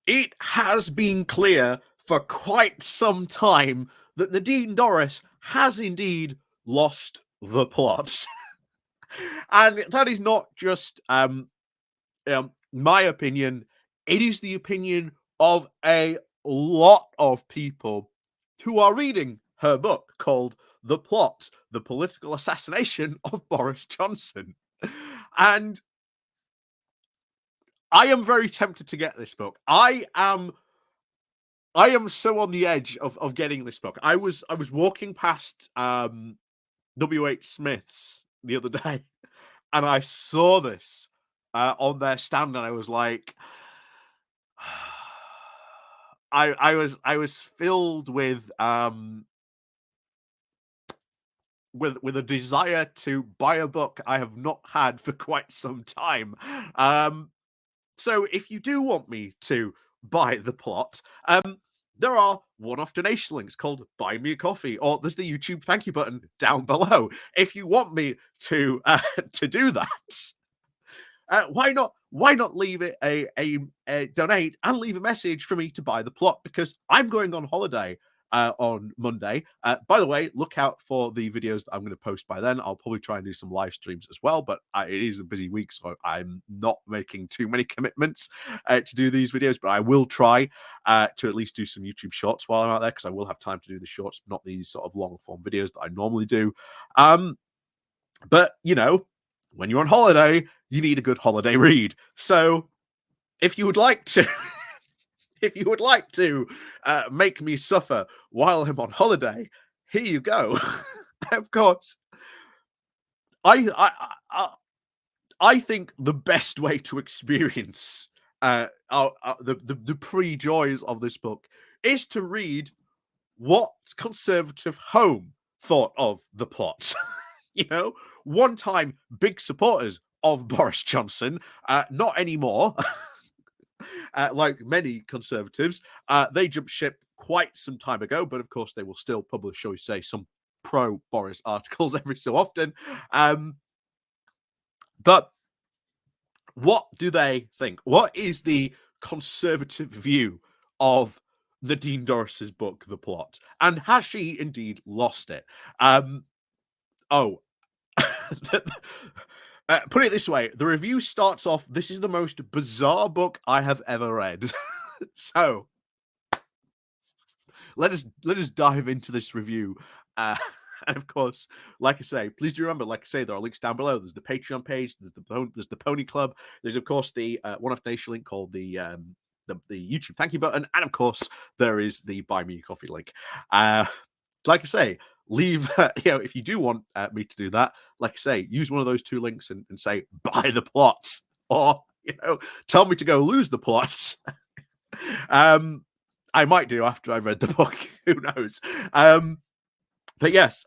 It has been clear for quite some time that Nadine Dorries has indeed lost the plot. And that is not just my opinion, it is the opinion of a lot of people who are reading her book called The Plot, The Political Assassination of Boris Jonson. And I am very tempted to get this book. I am so on the edge of getting this book. I was walking past W.H. Smith's the other day, and I saw this on their stand, and I was like, I was filled with a desire to buy a book I have not had for quite some time. So if you do want me to buy The Plot, there are one-off donation links called Buy Me a Coffee, or there's the YouTube thank you button down below. If you want me to do that, why not leave it a donate and leave a message for me to buy The Plot, because I'm going on holiday on Monday. By the way, look out for the videos that I'm going to post by then. I'll probably try and do some live streams as well, but it is a busy week, so I'm not making too many commitments to do these videos, but I will try to at least do some YouTube shorts while I'm out there, because I will have time to do the shorts, not these sort of long form videos that I normally do. But, you know, when you're on holiday, you need a good holiday read. So if you would like to make me suffer while I'm on holiday, here you go. Of course, I think the best way to experience the pre-joys of this book is to read what Conservative Home thought of The Plot. You know, one time big supporters of Boris Johnson, not anymore. Like many Conservatives, they jumped ship quite some time ago, but of course they will still publish, shall we say, some pro-Boris articles every so often. But what do they think? What is the Conservative view of Nadine Dorries's book, The Plot? And has she indeed lost it? Put it this way, the review starts off, "This is the most bizarre book I have ever read." So let us dive into this review. And of course, like I say, please do remember, like I say, there are links down below. There's the Patreon page, there's the Pony Club, there's of course the one-off donation link called the YouTube thank you button, and of course there is the Buy Me a Coffee link. Like I say, leave if you do want me to do that, like I say, use one of those two links and say buy the plots, or tell me to go lose the plots. I might do after I've read the book. Who knows? But yes,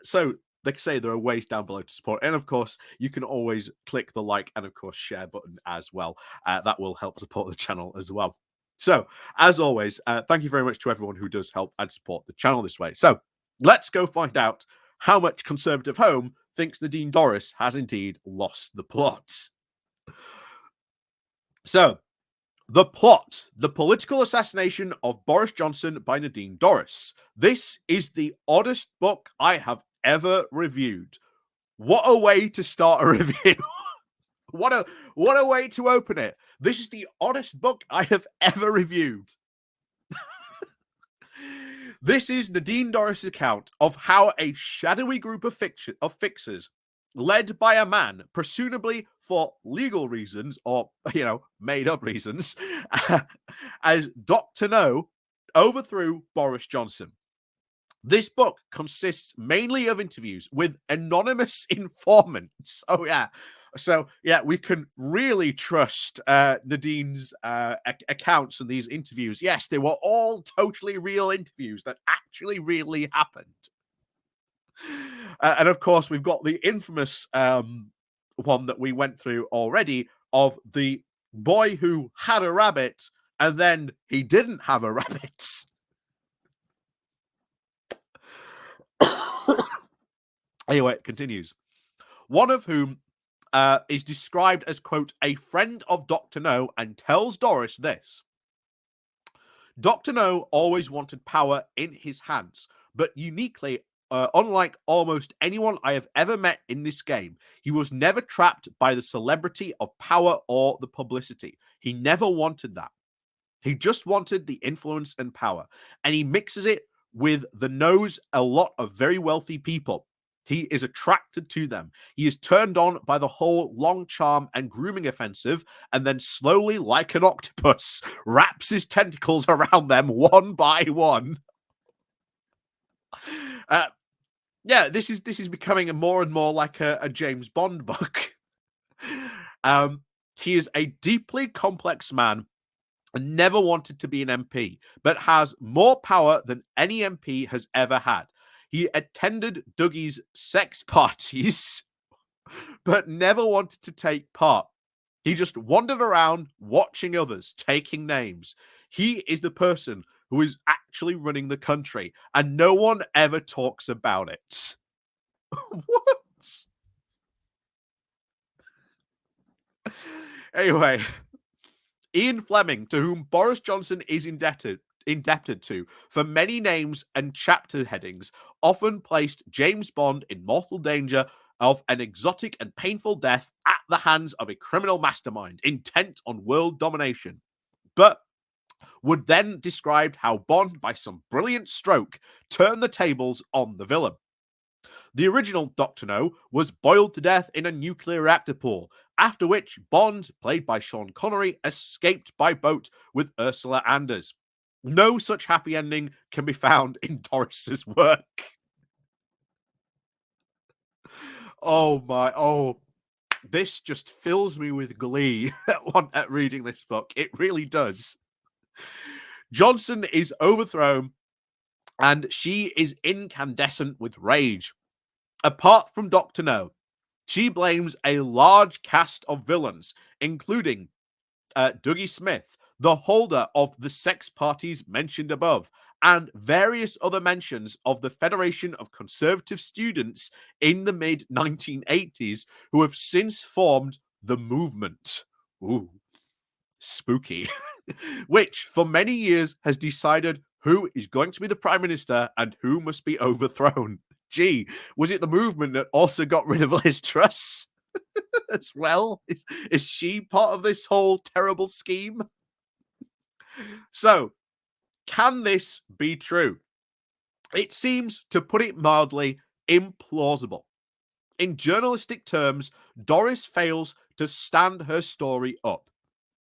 so like I say, there are ways down below to support, and of course you can always click the like and of course share button as well. That will help support the channel as well. So as always, thank you very much to everyone who does help and support the channel this way. So let's go find out how much Conservative Home thinks Nadine Dorries has indeed lost the plot. So, The Plot, The Political Assassination of Boris Jonson by Nadine Dorries. This is the oddest book I have ever reviewed. What a way to start a review. What a way to open it. This is the oddest book I have ever reviewed. This is Nadine Dorries' account of how a shadowy group of fixers, led by a man, presumably for legal reasons or, made up reasons, as Dr. No, overthrew Boris Johnson. This book consists mainly of interviews with anonymous informants. Oh, yeah. So, yeah, we can really trust Nadine's accounts and these interviews. Yes, they were all totally real interviews that actually really happened. And of course, we've got the infamous one that we went through already of the boy who had a rabbit and then he didn't have a rabbit. Anyway, it continues. One of whom is described as, quote, a friend of Dr. No, and tells Dorries this. Dr. No always wanted power in his hands, but uniquely, unlike almost anyone I have ever met in this game, he was never trapped by the celebrity of power or the publicity. He never wanted that. He just wanted the influence and power, and he mixes it with the knows a lot of very wealthy people. He is attracted to them. He is turned on by the whole long charm and grooming offensive, and then slowly, like an octopus, wraps his tentacles around them one by one. Uh, yeah, this is becoming more and more like a James Bond book. um, he is a deeply complex man and never wanted to be an MP, but has more power than any MP has ever had. He attended Dougie's sex parties, but never wanted to take part. He just wandered around watching others, taking names. He is the person who is actually running the country, and no one ever talks about it. What? Anyway, Ian Fleming, to whom Boris Jonson is indebted to for many names and chapter headings, often placed James Bond in mortal danger of an exotic and painful death at the hands of a criminal mastermind intent on world domination, but would then describe how Bond, by some brilliant stroke, turned the tables on the villain. The original Dr. No was boiled to death in a nuclear reactor pool, after which Bond, played by Sean Connery, escaped by boat with Ursula Anders. No such happy ending can be found in Dorris's work. This just fills me with glee at reading this book. It really does. Jonson is overthrown, and she is incandescent with rage. Apart from Dr. No, she blames a large cast of villains, including Dougie Smith, the holder of the sex parties mentioned above, and various other mentions of the Federation of Conservative Students in the mid-1980s who have since formed the movement. Ooh, spooky. Which, for many years, has decided who is going to be the Prime Minister and who must be overthrown. Gee, was it the movement that also got rid of Liz Truss as well? Is she part of this whole terrible scheme? So, can this be true? It seems, to put it mildly, implausible. In journalistic terms, Dorries fails to stand her story up.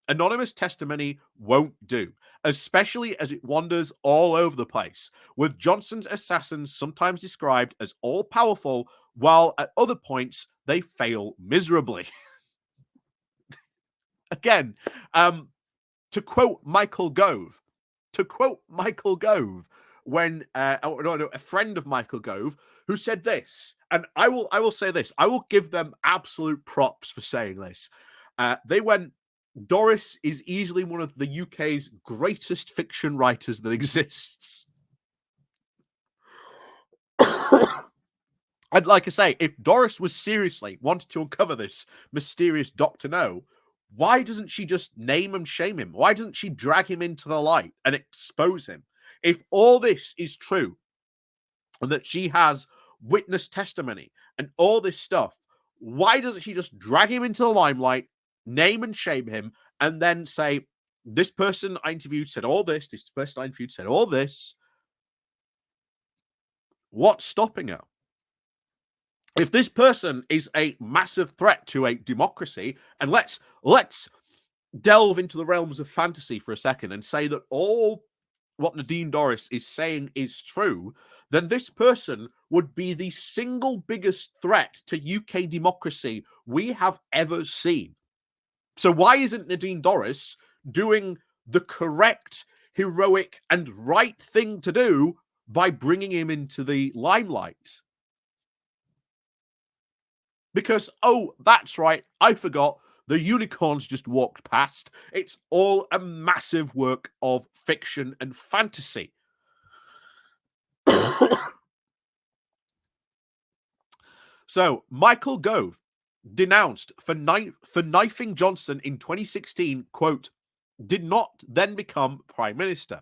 Anonymous testimony won't do, especially as it wanders all over the place, with Jonson's assassins sometimes described as all-powerful, while at other points they fail miserably. Again, to quote Michael Gove, when a friend of Michael Gove who said this, and I will say this, I will give them absolute props for saying this. They went, Dorries is easily one of the UK's greatest fiction writers that exists. And like I say, if Dorries was seriously wanted to uncover this mysterious Dr. No, why doesn't she just name and shame him? Why doesn't she drag him into the light and expose him? If all this is true, and that she has witness testimony and all this stuff, why doesn't she just drag him into the limelight, name and shame him, and then say, this person I interviewed said all this, this person I interviewed said all this? What's stopping her? If this person is a massive threat to a democracy, and let's delve into the realms of fantasy for a second and say that all what Nadine Dorries is saying is true, then this person would be the single biggest threat to UK democracy we have ever seen. So why isn't Nadine Dorries doing the correct, heroic, and right thing to do by bringing him into the limelight? Because, oh, that's right, I forgot, the unicorns just walked past. It's all a massive work of fiction and fantasy. So, Michael Gove denounced for knifing Jonson in 2016, quote, did not then become Prime Minister.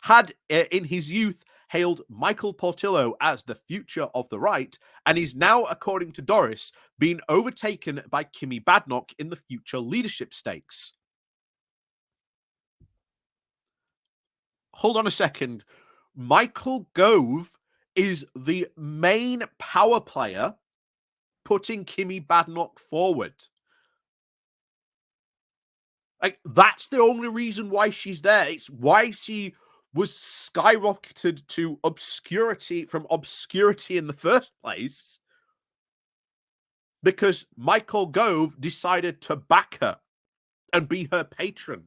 had in his youth hailed Michael Portillo as the future of the right, and is now, according to Dorries, being overtaken by Kimmy Badenoch in the future leadership stakes. Hold on a second. Michael Gove is the main power player putting Kimmy Badenoch forward. Like, that's the only reason why she's there. It's why she was skyrocketed to obscurity in the first place, because Michael Gove decided to back her and be her patron.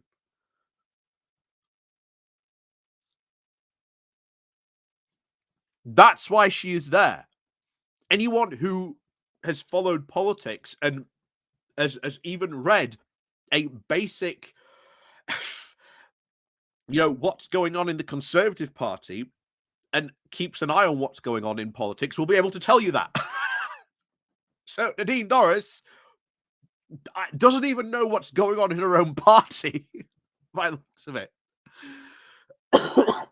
That's why she is there. Anyone who has followed politics and has even read a basic, what's going on in the Conservative Party and keeps an eye on what's going on in politics will be able to tell you that. So Nadine Dorries doesn't even know what's going on in her own party, by the looks of it.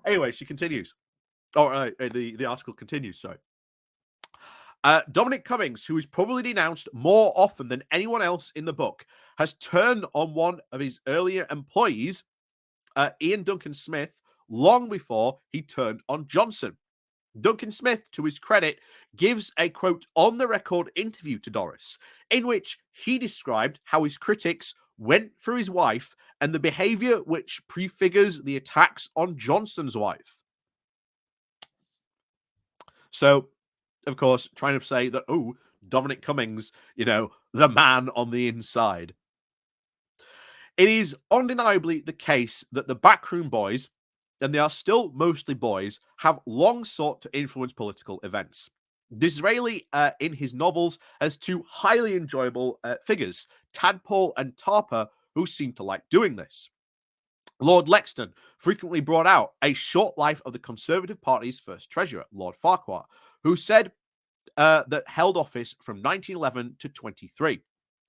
Anyway, she continues. The article continues, sorry. Dominic Cummings, who is probably denounced more often than anyone else in the book, has turned on one of his earlier employees, Ian Duncan Smith, long before he turned on Jonson. Duncan Smith, to his credit, gives a, quote, on-the-record interview to Dorries, in which he described how his critics went for his wife and the behaviour which prefigures the attacks on Jonson's wife. So, of course, trying to say that, Dominic Cummings, the man on the inside. It is undeniably the case that the backroom boys, and they are still mostly boys, have long sought to influence political events. Disraeli, in his novels, has two highly enjoyable figures, Tadpole and Tarper, who seem to like doing this. Lord Lexton frequently brought out a short life of the Conservative Party's first treasurer, Lord Farquhar, who said that held office from 1911 to 23,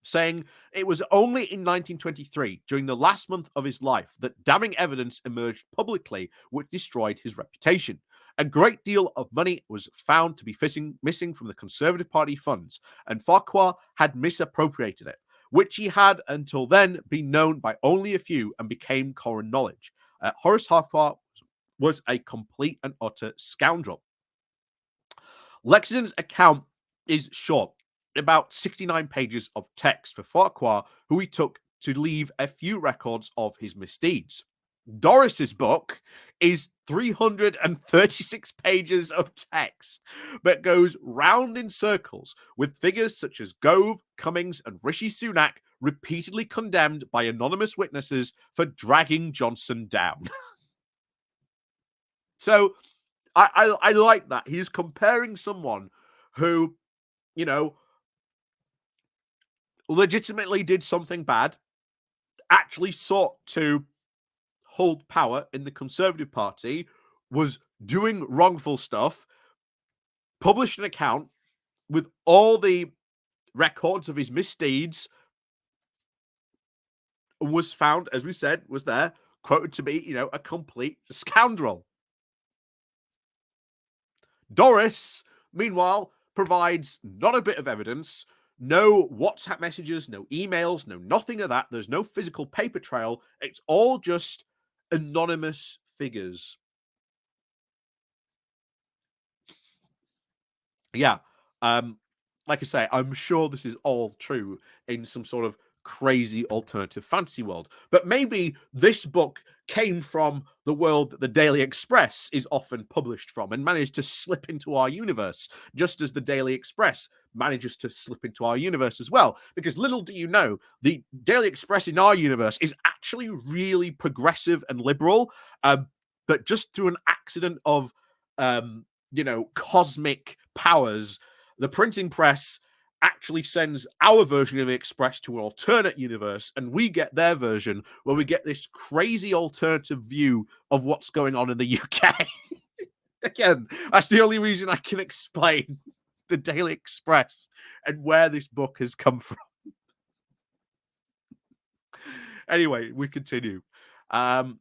saying it was only in 1923, during the last month of his life, that damning evidence emerged publicly which destroyed his reputation. A great deal of money was found to be missing from the Conservative Party funds, and Farquhar had misappropriated it, which he had until then been known by only a few and became common knowledge. Horace Farquhar was a complete and utter scoundrel. Lexington's account is short, about 69 pages of text for Farquhar, who he took to leave a few records of his misdeeds. Dorries's book is 336 pages of text, but goes round in circles, with figures such as Gove, Cummings, and Rishi Sunak repeatedly condemned by anonymous witnesses for dragging Jonson down. So I like that. He's comparing someone who, legitimately did something bad, actually sought to hold power in the Conservative Party, was doing wrongful stuff, published an account with all the records of his misdeeds, and was found, as we said, was there, quoted to be, a complete scoundrel. Dorries, meanwhile, provides not a bit of evidence, no WhatsApp messages, no emails, no nothing of that. There's no physical paper trail. It's all just anonymous figures. Yeah. Like I say, I'm sure this is all true in some sort of crazy alternative fantasy world. But maybe this book came from the world that the Daily Express is often published from and managed to slip into our universe, just as the Daily Express manages to slip into our universe as well. Because little do you know, the Daily Express in our universe is actually really progressive and liberal, but just through an accident of, cosmic powers, the printing press actually sends our version of the Express to an alternate universe, and we get their version, where we get this crazy alternative view of what's going on in the UK. Again, that's the only reason I can explain the Daily Express and where this book has come from. Anyway, we continue. But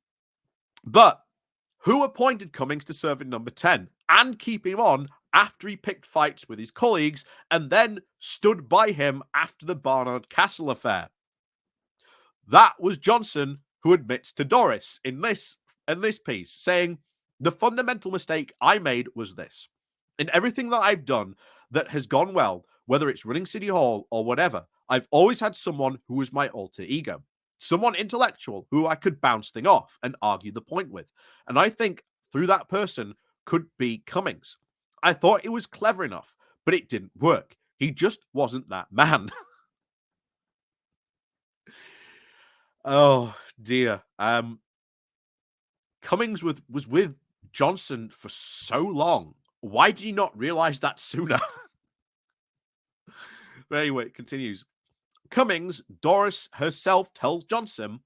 who appointed Cummings to serve in number 10 and keep him on after he picked fights with his colleagues and then stood by him after the Barnard Castle affair. That was Jonson, who admits to Dorries in this piece, saying, "The fundamental mistake I made was this. In everything that I've done that has gone well, whether it's running City Hall or whatever, I've always had someone who was my alter ego. Someone intellectual who I could bounce thing off and argue the point with. And I think through that person could be Cummings. I thought it was clever enough, but it didn't work. He just wasn't that man." Oh dear. Cummings was with Jonson for so long. Why did he not realize that sooner? But anyway, it continues. Cummings, Dorries herself tells Jonson,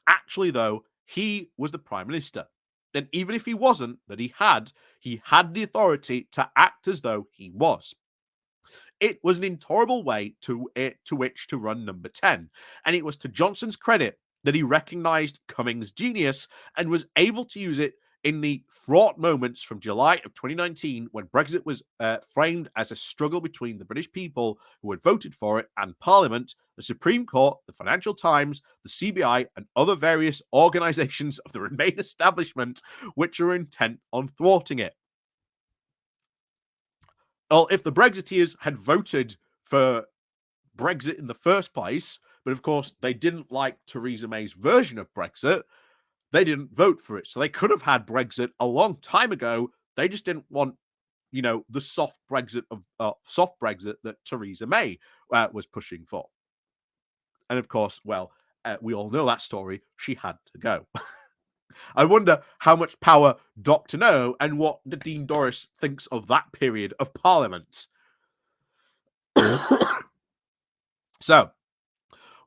actually, though, he was the Prime Minister. And even if he wasn't, that he had the authority to act as though he was. It was an intolerable way to which to run number 10. And it was to Jonson's credit that he recognized Cummings' genius and was able to use it in the fraught moments from July of 2019 when Brexit was framed as a struggle between the British people who had voted for it and Parliament, the Supreme Court, the Financial Times, the CBI, and other various organizations of the Remain establishment which are intent on thwarting it. Well, if the Brexiteers had voted for Brexit in the first place, but of course they didn't like Theresa May's version of Brexit, they didn't vote for it. So they could have had Brexit a long time ago. They just didn't want, the soft Brexit that Theresa May was pushing for. And of course, we all know that story. She had to go. I wonder how much power Dr. No and what Nadine Dorries thinks of that period of Parliament. So,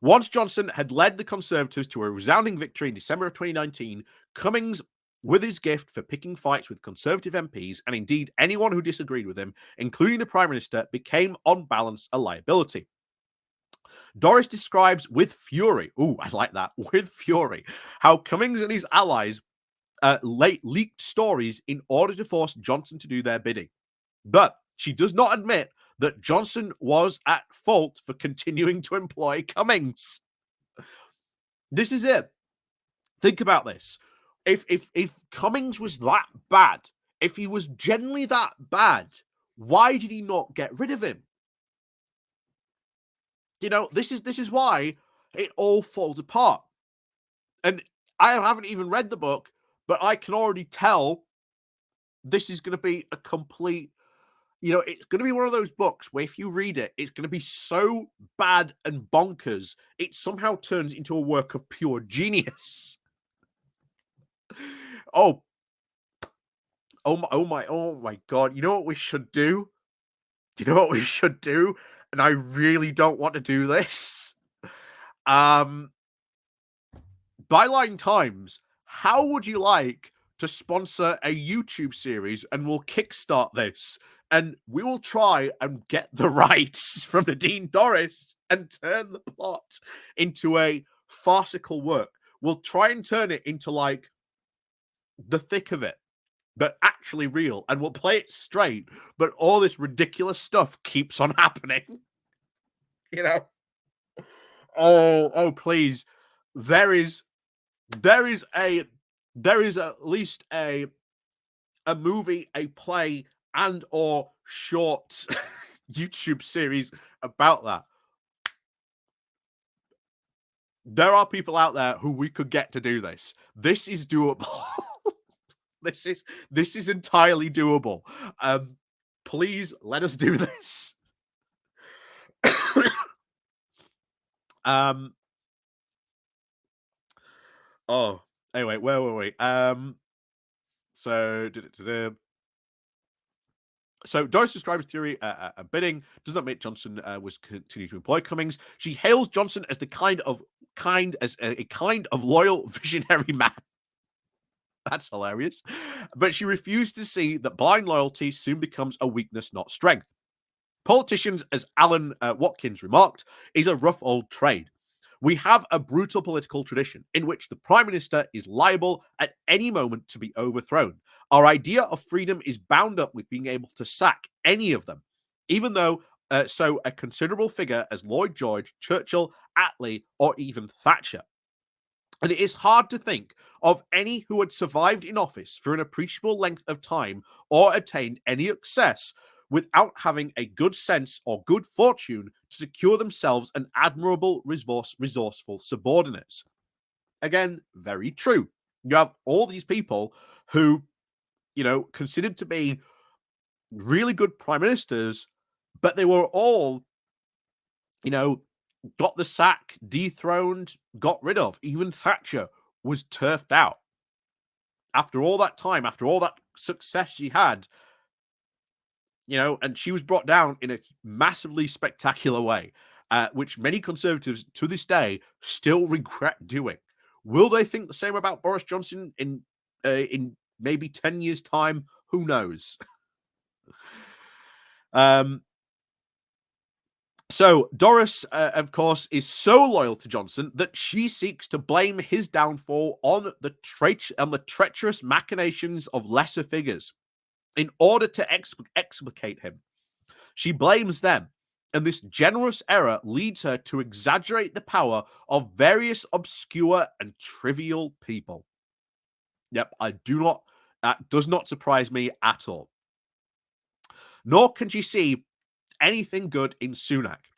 once Jonson had led the Conservatives to a resounding victory in December of 2019, Cummings, with his gift for picking fights with Conservative MPs, and indeed anyone who disagreed with him, including the Prime Minister, became on balance a liability. Dorries describes with fury, I like that, with fury, how Cummings and his allies leaked stories in order to force Jonson to do their bidding. But she does not admit that Jonson was at fault for continuing to employ Cummings. This is it. Think about this. If Cummings was that bad, if he was genuinely that bad, why did he not get rid of him? This is why it all falls apart. And I haven't even read the book, but I can already tell this is going to be a complete, it's going to be one of those books where if you read it, it's going to be so bad and bonkers, it somehow turns into a work of pure genius. Oh my God. You know what we should do? And I really don't want to do this. Byline Times, how would you like to sponsor a YouTube series and we'll kickstart this and we will try and get the rights from Nadine Dorries and turn the plot into a farcical work. We'll try and turn it into like the thick of it, but actually real, and we'll play it straight, but all this ridiculous stuff keeps on happening. Oh, please. There is at least a movie, a play, and or short YouTube series about that. There are people out there who we could get to do this. This is doable. This is entirely doable. Please let us do this. Anyway, where were we? So Dorries describes theory bidding, does not make Jonson was continue to employ Cummings. She hails Jonson as a kind of loyal visionary man. That's hilarious. But she refused to see that blind loyalty soon becomes a weakness, not strength. Politicians, as Alan Watkins remarked, is a rough old trade. We have a brutal political tradition in which the Prime Minister is liable at any moment to be overthrown. Our idea of freedom is bound up with being able to sack any of them, even though so a considerable figure as Lloyd George, Churchill, Attlee, or even Thatcher. And it is hard to think of any who had survived in office for an appreciable length of time or attained any success without having a good sense or good fortune to secure themselves an admirable, resourceful subordinates. Again, very true. You have all these people who, considered to be really good prime ministers, but they were all, got the sack, dethroned, got rid of. Even Thatcher was turfed out. After all that time, after all that success she had, and she was brought down in a massively spectacular way, which many Conservatives to this day still regret doing. Will they think the same about Boris Johnson in maybe 10 years' time? Who knows? So Dorries, of course, is so loyal to Johnson that she seeks to blame his downfall on the treacherous machinations of lesser figures in order to explicate him. She blames them, and this generous error leads her to exaggerate the power of various obscure and trivial people. Yep, that does not surprise me at all. Nor can she see anything good in Sunak.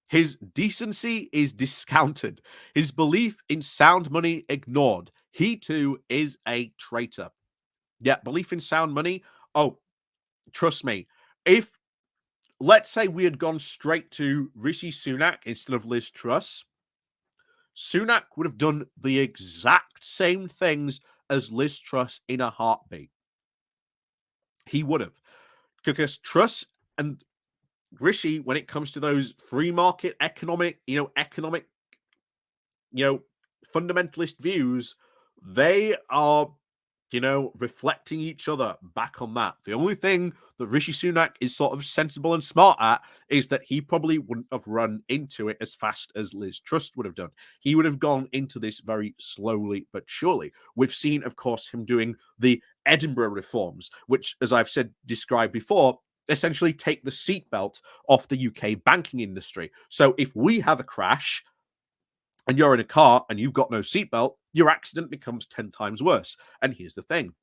His decency is discounted. His belief in sound money ignored. He too is a traitor. Yeah, belief in sound money. Oh, trust me. If, let's say, we had gone straight to Rishi Sunak instead of Liz Truss, Sunak would have done the exact same things as Liz Truss in a heartbeat. He would have. Because Truss and Rishi, when it comes to those free market economic fundamentalist views, they are, reflecting each other back on that. The only thing that Rishi Sunak is sort of sensible and smart at is that he probably wouldn't have run into it as fast as Liz Truss would have done. He would have gone into this very slowly but surely. We've seen, of course, him doing the Edinburgh reforms, which, as I've described before, essentially take the seatbelt off the UK banking industry. So if we have a crash and you're in a car and you've got no seatbelt, your accident becomes 10 times worse. And here's the thing.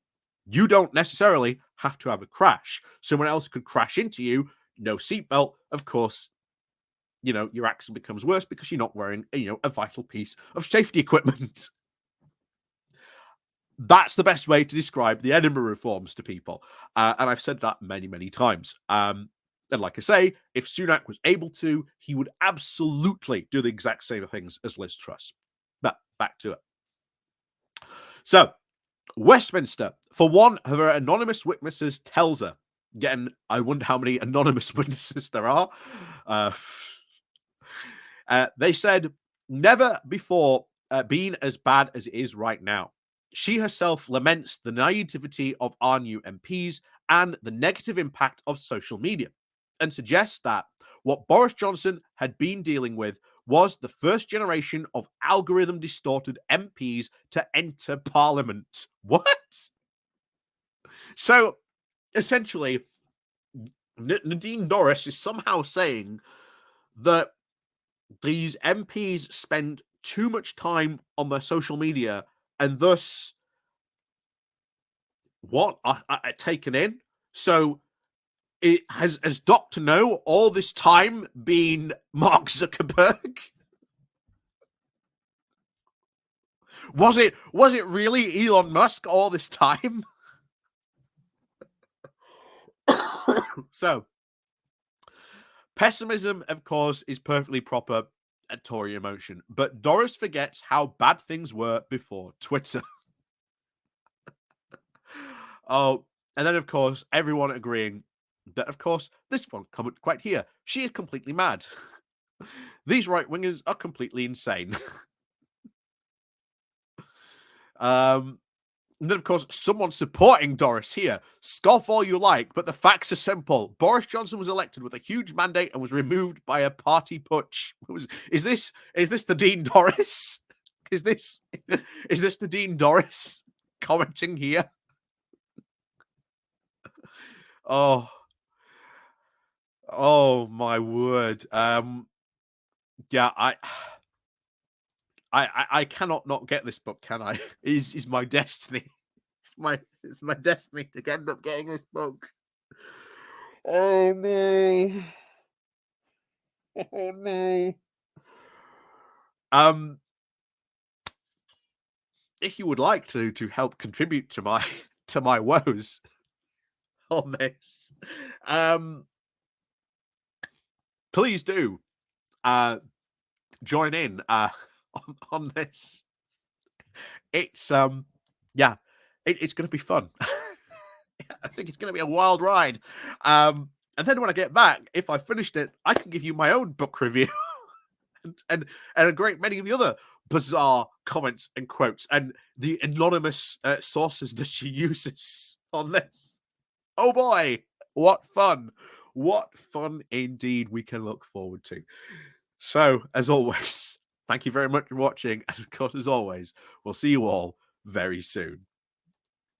You don't necessarily have to have a crash. Someone else could crash into you, no seatbelt. Of course, your accident becomes worse because you're not wearing, a vital piece of safety equipment. That's the best way to describe the Edinburgh reforms to people. And I've said that many, many times. And like I say, if Sunak was able to, he would absolutely do the exact same things as Liz Truss. But back to it. So, Westminster, for one of her anonymous witnesses, tells her, again, I wonder how many anonymous witnesses there are. They said, never before been as bad as it is right now. She herself laments the naivety of our new MPs and the negative impact of social media, and suggests that what Boris Johnson had been dealing with was the first generation of algorithm-distorted MPs to enter Parliament. What? So, essentially, Nadine Dorries is somehow saying that these MPs spend too much time on their social media and thus are taken in. So it has Dr. No all this time been Mark Zuckerberg? Was it really Elon Musk all this time? So pessimism, of course, is perfectly proper at Tory emotion, but Dorries forgets how bad things were before Twitter. Oh, and then, of course, everyone agreeing that, of course, this one comment quite here. She is completely mad. These right-wingers are completely insane. And then, of course, someone supporting Doris here. Scoff all you like, but the facts are simple. Boris Johnson was elected with a huge mandate and was removed by a party putsch. Is this Nadine Dorries? Is this Nadine Dorries commenting here? Oh, oh my word. Yeah, I cannot not get this book, can I? Is my destiny. It's my destiny to end up getting this book. Oh no. Oh no. Um, if you would like to help contribute to my to my woes on this, please do join in on this. It's yeah, it's gonna be fun. I think it's gonna be a wild ride. And then when I get back, if I finished it, I can give you my own book review and a great many of the other bizarre comments and quotes and the anonymous sources that she uses on this. Oh boy, what fun! What fun indeed we can look forward to. So, as always, thank you very much for watching. And of course, as always, we'll see you all very soon.